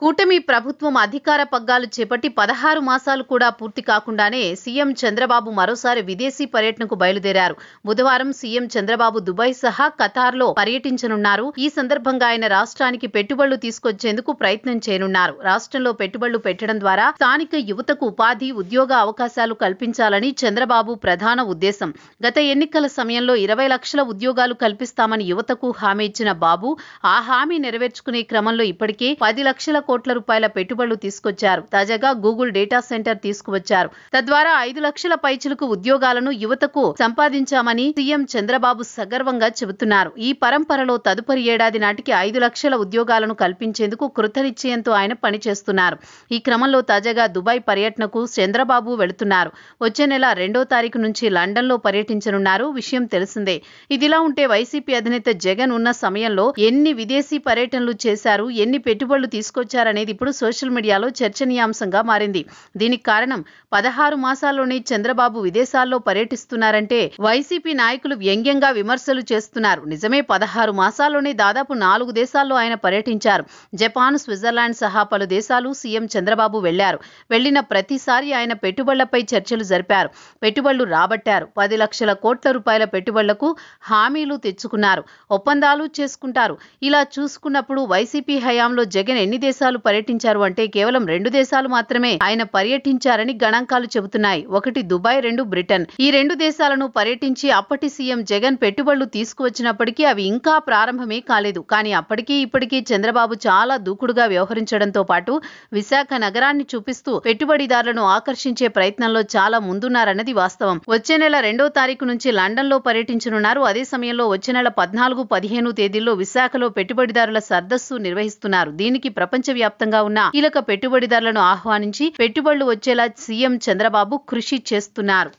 కూటమి ప్రభుత్వం అధికార పగ్గాలు చేపట్టి 16 మాసాలు కూడా పూర్తి కాకుండానే సీఎం చంద్రబాబు మరోసారి విదేశీ పర్యటనకు బయలుదేరారు. బుధవారం సీఎం చంద్రబాబు దుబాయ్ సహా ఖతార్లో పర్యటించనున్నారు. ఈ సందర్భంగా ఆయన రాష్ట్రానికి పెట్టుబడులు తీసుకొచ్చేందుకు ప్రయత్నం చేయనున్నారు. రాష్ట్రంలో పెట్టుబడులు పెట్టడం ద్వారా స్థానిక యువతకు ఉపాధి, ఉద్యోగ అవకాశాలు కల్పించాలని చంద్రబాబు ప్రధాన ఉద్దేశం. గత ఎన్నికల సమయంలో 20 లక్షల ఉద్యోగాలు కల్పిస్తామని యువతకు హామీ ఇచ్చిన బాబు ఆ హామీ నెరవేర్చుకునే క్రమంలో ఇప్పటికే 10 లక్షల కోట్ల రూపాయల పెట్టుబడులు తీసుకొచ్చారు. తాజాగా గూగుల్ డేటా సెంటర్ తీసుకువచ్చారు. తద్వారా 5 లక్షల పైచిలకు ఉద్యోగాలను యువతకు సంపాదించామని సీఎం చంద్రబాబు సగర్వంగా చెబుతున్నారు. ఈ పరంపరలో తదుపరి ఏడాది నాటికి 5 లక్షల ఉద్యోగాలను కల్పించేందుకు కృతనిశ్చయంతో ఆయన పనిచేస్తున్నారు. ఈ క్రమంలో తాజాగా దుబాయ్ పర్యటనకు చంద్రబాబు వెళుతున్నారు. వచ్చే నెల 2వ తారీఖు నుంచి లండన్లో పర్యటించనున్నారు. విషయం తెలిసిందే. ఇదిలా ఉంటే వైసీపీ అధినేత జగన్ ఉన్న సమయంలో ఎన్ని విదేశీ పర్యటనలు చేశారు, ఎన్ని పెట్టుబడులు తీసుకొచ్చారనేది ఇప్పుడు సోషల్ మీడియాలో చర్చనీయాంశంగా మారింది. దీనికి కారణం 16 మాసాల్లోనే చంద్రబాబు విదేశాల్లో పర్యటిస్తున్నారంటే వైసీపీ నాయకులు వ్యంగ్యంగా విమర్శలు చేస్తున్నారు. నిజమే, 16 మాసాల్లోనే దాదాపు 4 దేశాల్లో ఆయన పర్యటించారు. జపాన్, స్విట్జర్లాండ్ సహా పలు దేశాలు సీఎం చంద్రబాబు వెళ్లారు. వెళ్లిన ప్రతిసారి ఆయన పెట్టుబడులపై చర్చలు జరిపారు. పెట్టుబడులు రాబట్టారు. 10 లక్షల కోట్ల రూపాయల పెట్టుబడులకు హామీలు తెచ్చుకున్నారు. ఒప్పందాలు చేసుకుంటారు. ఇలా చూసుకున్నప్పుడు వైసీపీ హయాంలో జగన్ ఎన్ని దేశాలు పర్యటించారు అంటే కేవలం 2 దేశాలు మాత్రమే ఆయన పర్యటించారని గణాంకాలు చెబుతున్నాయి. ఒకటి దుబాయ్, 2 బ్రిటన్. ఈ 2 దేశాలను పర్యటించి అప్పటి సీఎం జగన్ పెట్టుబడులు తీసుకువచ్చినప్పటికీ అవి ఇంకా ప్రారంభమే కాలేదు. కానీ అప్పటికీ ఇప్పటికీ చంద్రబాబు చాలా దూకుడుగా వ్యవహరించడంతో పాటు విశాఖ నగరాన్ని చూపిస్తూ పెట్టుబడిదారులను ఆకర్షించే ప్రయత్నంలో చాలా ముందున్నారన్నది వాస్తవం. వచ్చే నెల 2వ తారీఖు నుంచి లండన్లో పర్యటించనున్నారు. అదే సమయంలో వచ్చే నెల 14, 15 తేదీల్లో విశాఖలో పెట్టుబడిదారుల సదస్సు నిర్వహిస్తున్నారు. దీనికి ప్రపంచవ్యాప్తంగా ఉన్న కీలక పెట్టుబడిదారులను ఆహ్వానించి పెట్టుబడులు వచ్చేలా సీఎం చంద్రబాబు కృషి చేస్తున్నారు.